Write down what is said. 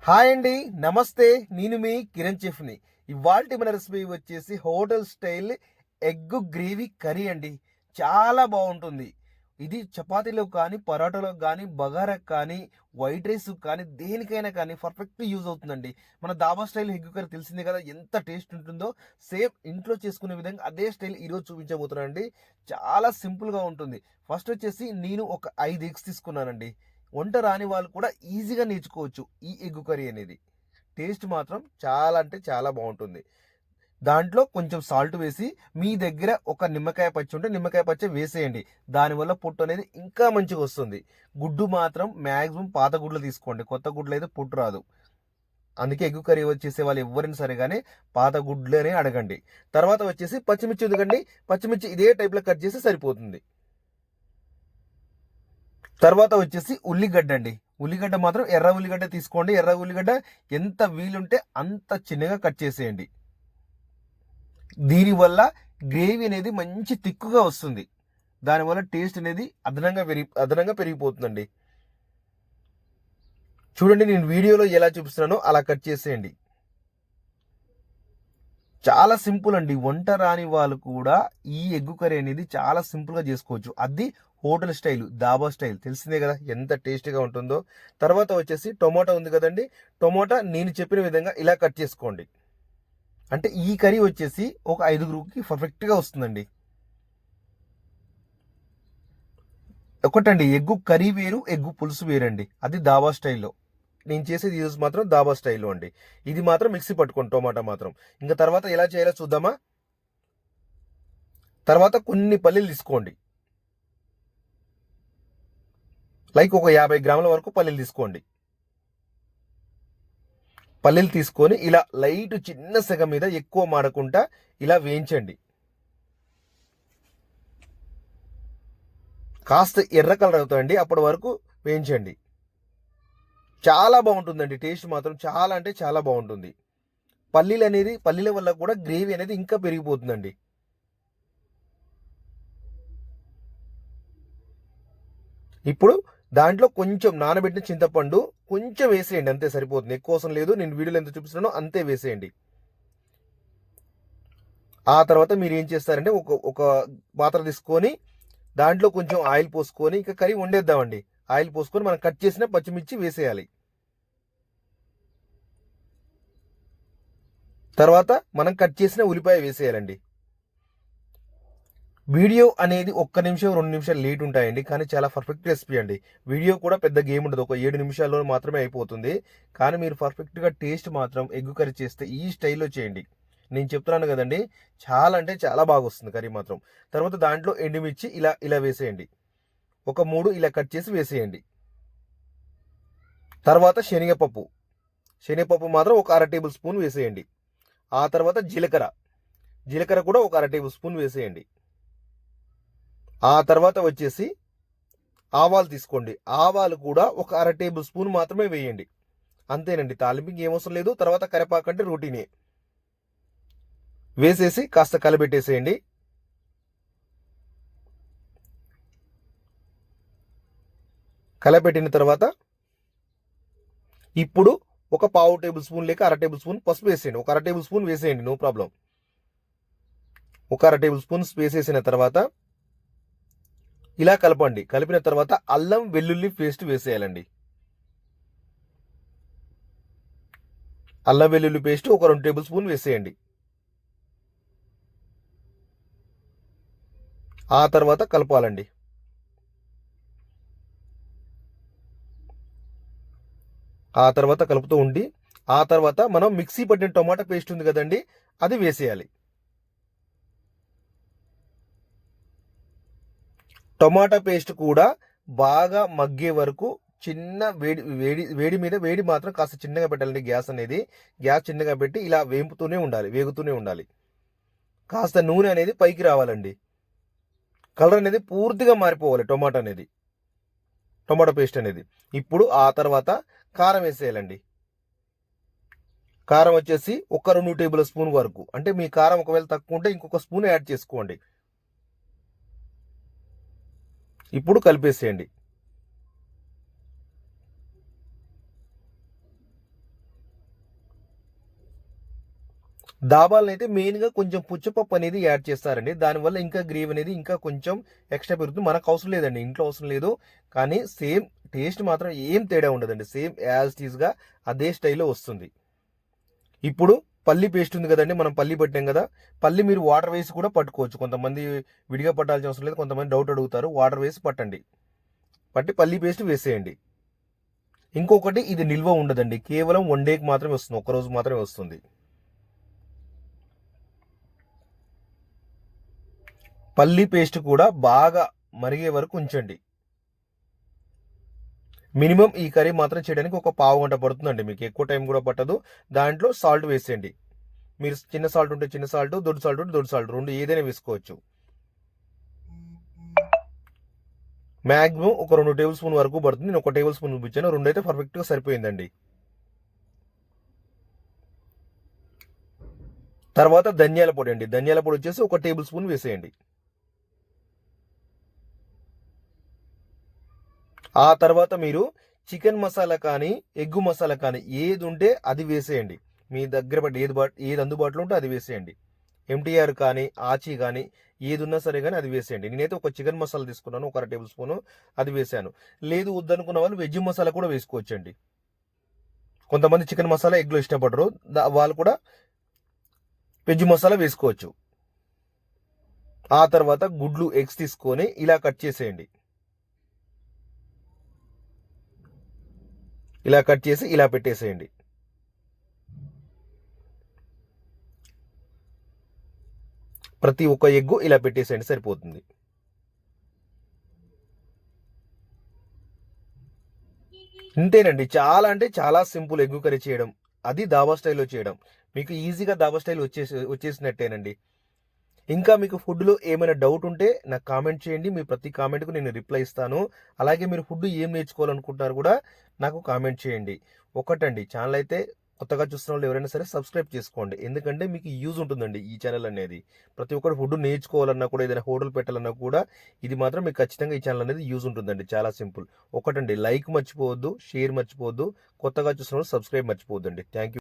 Hi అండి, నమస్తే. నేను మీ కిరణ్ చెఫ్ని. ఇవాల్టి మన రెసిపీ వచ్చేసి hotel style egg gravy curry అండి. చాలా బాగుంటుంది. ఇది చపాతీలో కానీ, పరోటాలో కానీ, బగారాకు కానీ, వైట్ రైస్ కానీ, దేనికైనా కానీ పర్ఫెక్ట్ యూజ్ అవుతుందండి. మన దాబా స్టైల్ ఎగ్ కర్రీ తెలిసిందే కదా, ఎంత టేస్ట్ ఉంటుందో. సేమ్ ఇంట్లో చేసుకునే విధంగా అదే స్టైల్ ఈరోజు చూపించబోతున్నానండి. చాలా సింపుల్గా ఉంటుంది. ఫస్ట్ వచ్చేసి నేను ఒక 5 ఎగ్స్ తీసుకున్నానండి. వంట రాని వాళ్ళు కూడా ఈజీగా నేర్చుకోవచ్చు ఈ ఎగ్ కర్రీ అనేది. టేస్ట్ మాత్రం చాలా అంటే చాలా బాగుంటుంది. దాంట్లో కొంచెం సాల్ట్ వేసి, మీ దగ్గర ఒక నిమ్మకాయ పచ్చి ఉంటే నిమ్మకాయ పచ్చి వేసేయండి. దానివల్ల పొట్టు అనేది ఇంకా మంచిగా వస్తుంది. గుడ్డు మాత్రం మ్యాక్సిమం పాత గుడ్లు తీసుకోండి, కొత్త గుడ్లు అయితే పొట్టు రాదు. అందుకే ఎగ్ కర్రీ వచ్చేసే వాళ్ళు ఎవరైనా సరే కానీ పాత గుడ్లనే అడగండి. తర్వాత వచ్చేసి పచ్చిమిర్చి ఎందుకండి, పచ్చిమిర్చి ఇదే టైప్లో కట్ చేసి సరిపోతుంది. తర్వాత వచ్చేసి ఉల్లిగడ్డ అండి. ఉల్లిగడ్డ మాత్రం ఎర్ర ఉల్లిగడ్డ తీసుకోండి. ఎర్ర ఉల్లిగడ్డ ఎంత వీలుంటే అంత చిన్నగా కట్ చేసేయండి. దీనివల్ల గ్రేవీ అనేది మంచి తిక్కుగా వస్తుంది. దానివల్ల టేస్ట్ అనేది అదనంగా పెరిగిపోతుందండి. చూడండి, నేను వీడియోలో ఎలా చూపిస్తున్నానో అలా కట్ చేసేయండి. చాలా సింపుల్ అండి. వంట రాని వాళ్ళు కూడా ఈ ఎగ్ కర్రీ అనేది చాలా సింపుల్గా చేసుకోవచ్చు. అది హోటల్ స్టైల్, దాబా స్టైల్ తెలిసిందే కదా ఎంత టేస్టీగా ఉంటుందో. తర్వాత వచ్చేసి టొమాటో ఉంది కదండి, టొమాటో నేను చెప్పిన విధంగా ఇలా కట్ చేసుకోండి. అంటే ఈ కర్రీ వచ్చేసి ఒక 5గురికి పర్ఫెక్ట్గా వస్తుందండి. ఒకటండి, ఎగ్గు కర్రీ వేరు, ఎగ్గు పులుసు వేరండి. అది దాబా స్టైల్లో. నేను చేసేది యూజ్ మాత్రం దాబా స్టైల్లో అండి. ఇది మాత్రం మిక్సీ పట్టుకోండి టొమాటో మాత్రం. ఇంకా తర్వాత ఎలా చేయాలో చూద్దామా. తర్వాత కొన్ని పల్లీలు తీసుకోండి. లైక్ ఒక 50 గ్రాముల వరకు పల్లీలు తీసుకోండి. పల్లీలు తీసుకొని ఇలా లైట్ చిన్న సెగ మీద, ఎక్కువ మాడకుండా ఇలా వేయించండి. కాస్త ఎర్ర కలర్ అవుతాయండి, అప్పటి వరకు వేయించండి. చాలా బాగుంటుందండి. టేస్ట్ మాత్రం చాలా అంటే చాలా బాగుంటుంది. పల్లీల వల్ల కూడా గ్రేవీ అనేది ఇంకా పెరిగిపోతుందండి. ఇప్పుడు దాంట్లో కొంచెం నానబెట్టిన చింతపండు కొంచెం వేసేయండి, అంతే సరిపోతుంది. ఎక్కువ అవసరం లేదు. నేను వీడియోలో ఎంత చూపిస్తున్నానో అంతే వేసేయండి. ఆ తర్వాత మీరు ఏం చేస్తారంటే ఒక పాత్ర తీసుకొని దాంట్లో కొంచెం ఆయిల్ పోసుకొని ఇంకా కర్రీ వండేద్దామండి. ఆయిల్ పోసుకొని మనం కట్ చేసిన పచ్చిమిర్చి వేసేయాలి. తర్వాత మనం కట్ చేసిన ఉల్లిపాయ వేసేయాలండి. వీడియో అనేది 1 నిమిషం 2 నిమిషాలు లేట్ ఉంటాయండి, కానీ చాలా పర్ఫెక్ట్ రెసిపీ అండి. వీడియో కూడా పెద్ద గేమ్ ఉండదు, ఒక 7 నిమిషాల్లో మాత్రమే అయిపోతుంది. కానీ మీరు పర్ఫెక్ట్గా టేస్ట్ మాత్రం ఎగ్ కర్రీ చేస్తే ఈ స్టైల్లో చేయండి. నేను చెప్తున్నాను కదండి, చాలా అంటే చాలా బాగా వస్తుంది కర్రీ మాత్రం. తర్వాత దాంట్లో ఎండుమిర్చి ఇలా ఇలా వేసేయండి. ఒక 3 ఇలా కట్ చేసి వేసేయండి. తర్వాత శనగపప్పు మాత్రం ఒక 1/2 టేబుల్ స్పూన్ వేసేయండి. ఆ తర్వాత జీలకర్ర కూడా ఒక 1/2 టేబుల్ స్పూన్ వేసేయండి. ఆ తర్వాత వచ్చేసి ఆవాలు తీసుకోండి. ఆవాలు కూడా ఒక 1/2 టేబుల్ స్పూన్ మాత్రమే వేయండి. అంతేనండి, తాలింపుకి ఏమవసరం లేదు. తర్వాత కరివేపాకు అంటే రొటీనే వేసేసి కాస్త కలబెట్టేసేయండి. కలబెట్టిన తర్వాత ఇప్పుడు ఒక 1/2 టేబుల్ స్పూన్ లేక 1/2 టేబుల్ స్పూన్ పసుపు వేసేయండి. ఒక 1/2 టేబుల్ స్పూన్ వేసేయండి, నో ప్రాబ్లం. ఒక 1/2 టేబుల్ స్పూన్ వేసేసిన తర్వాత ఇలా కలపండి. కలిపిన తర్వాత అల్లం వెల్లుల్లి పేస్ట్ వేసేయాలండి. అల్లం వెల్లుల్లి పేస్ట్ ఒక 2 టేబుల్ స్పూన్ వేసేయండి. ఆ తర్వాత కలపాలండి. ఆ తర్వాత కలుపుతూ ఉండి, ఆ తర్వాత మనం మిక్సీ పట్టిన టొమాటో పేస్ట్ ఉంది కదండి, అది వేసేయాలి. టొమాటో పేస్ట్ కూడా బాగా మగ్గే వరకు చిన్న వేడి మీద వేడి మాత్రం కాస్త చిన్నగా పెట్టాలండి. గ్యాస్ చిన్నగా పెట్టి ఇలా వేగుతూనే ఉండాలి. కాస్త నూనె అనేది పైకి రావాలండి. కలర్ అనేది పూర్తిగా మారిపోవాలి టొమాటో పేస్ట్ అనేది. ఇప్పుడు ఆ తర్వాత కారం వేసేయాలండి. కారం వచ్చేసి ఒక 2 టేబుల్ స్పూన్ వరకు, అంటే మీ కారం ఒకవేళ తక్కువ ఉంటే ఇంకొక స్పూన్ యాడ్ చేసుకోండి. ఇప్పుడు కలిపేసేయండి. దాబాలను అయితే మెయిన్గా కొంచెం పుచ్చపప్పు అనేది యాడ్ చేస్తారండి. దానివల్ల ఇంకా గ్రేవీ అనేది ఇంకా కొంచెం ఎక్స్ట్రా పెరుగుతుంది. మనకు అవసరం లేదండి, ఇంట్లో అవసరం లేదు. కానీ సేమ్ టేస్ట్ మాత్రం ఏం తేడా ఉండదండి. సేమ్ యాజ్ టీజ్గా అదే స్టైల్లో వస్తుంది. ఇప్పుడు పల్లి పేస్ట్ ఉంది కదండి, మనం పల్లి పట్టాం కదా, పల్లి మీరు వాటర్ వేసి కూడా పట్టుకోవచ్చు. కొంతమంది విడిగా పట్టాల్సిన అవసరం లేదు, కొంతమంది డౌట్ అడుగుతారు. వాటర్ వేసి పట్టండి, పట్టి పల్లి పేస్ట్ వేసేయండి. ఇంకొకటి, ఇది నిల్వ ఉండదండి, కేవలం 1 డేకి మాత్రమే వస్తుంది, ఒక్కరోజు మాత్రమే వస్తుంది. పల్లి పేస్ట్ కూడా బాగా మరిగే వరకు ఉంచండి. మినిమం ఈ కర్రీ మాత్రం చేయడానికి ఒక పావు గంట పడుతుందండి, మీకు ఎక్కువ టైం కూడా పట్టదు. దాంట్లో సాల్ట్ వేసేయండి. మీరు చిన్న సాల్ట్ ఉంటే చిన్న సాల్ట్, దొడ్డు సాల్ట్ ఉంటే దొడ్డు సాల్ట్, రెండు ఏదైనా వేసుకోవచ్చు. మ్యాక్సిమం ఒక 2 టేబుల్ స్పూన్ వరకు పడుతుంది. నేను 1 టేబుల్ స్పూన్ చూపించాను, 2 అయితే పర్ఫెక్ట్గా సరిపోయిందండి. తర్వాత ధనియాల పొడి అండి, ధనియాల పొడి వచ్చేసి 1 టేబుల్ స్పూన్ వేసేయండి. ఆ తర్వాత మీరు చికెన్ మసాలా కానీ ఎగ్గు మసాలా కానీ ఏది ఉంటే అది వేసేయండి. మీ దగ్గర బట్టి ఏది అందుబాటులో ఉంటే అది వేసేయండి. ఎంటీఆర్ కానీ ఆచి కానీ ఏది ఉన్నా సరే కానీ అది వేసేయండి. నేనైతే ఒక చికెన్ మసాలా తీసుకున్నాను, 1 టేబుల్ స్పూను, అది వేసాను. లేదు వద్దనుకున్న వాళ్ళు వెజ్ మసాలా కూడా వేసుకోవచ్చండి. కొంతమంది చికెన్ మసాలా ఎగ్లో ఇష్టపడరు, వాళ్ళు కూడా వెజ్ మసాలా వేసుకోవచ్చు. ఆ తర్వాత గుడ్లు, ఎగ్స్ తీసుకొని ఇలా కట్ చేసేయండి. ఇలా కట్ చేసి ఇలా పెట్టేసేయండి. ప్రతి ఒక్క ఎగ్గు ఇలా పెట్టేసేయండి, సరిపోతుంది. ఇంతేనండి, చాలా అంటే చాలా సింపుల్ ఎగ్గు కర్రీ చేయడం, అది దాబా స్టైల్లో చేయడం. మీకు ఈజీగా దాబా స్టైల్ వచ్చేసినట్టేనండి. ఇంకా మీకు ఫుడ్లో ఏమైనా డౌట్ ఉంటే నాకు కామెంట్ చేయండి, మీ ప్రతి కామెంట్కు నేను రిప్లై ఇస్తాను. అలాగే మీరు ఫుడ్ ఏం నేర్చుకోవాలనుకుంటున్నారు కూడా నాకు కామెంట్ చేయండి. ఒకటండి, ఛానల్ అయితే కొత్తగా చూస్తున్న వాళ్ళు ఎవరైనా సరే సబ్స్క్రైబ్ చేసుకోండి, ఎందుకంటే మీకు యూజ్ ఉంటుందండి ఈ ఛానల్ అనేది. ప్రతి ఒక్కరు ఫుడ్ నేర్చుకోవాలన్నా కూడా, ఏదైనా హోటల్ పెట్టాలన్నా కూడా ఇది మాత్రం మీకు ఖచ్చితంగా ఈ ఛానల్ అనేది యూజ్ ఉంటుందండి. చాలా సింపుల్. ఒకటండి, లైక్ మర్చిపోవద్దు, షేర్ మర్చిపోవద్దు, కొత్తగా చూస్తున్న వాళ్ళు సబ్స్క్రైబ్ మర్చిపోవద్దండి. Thank you.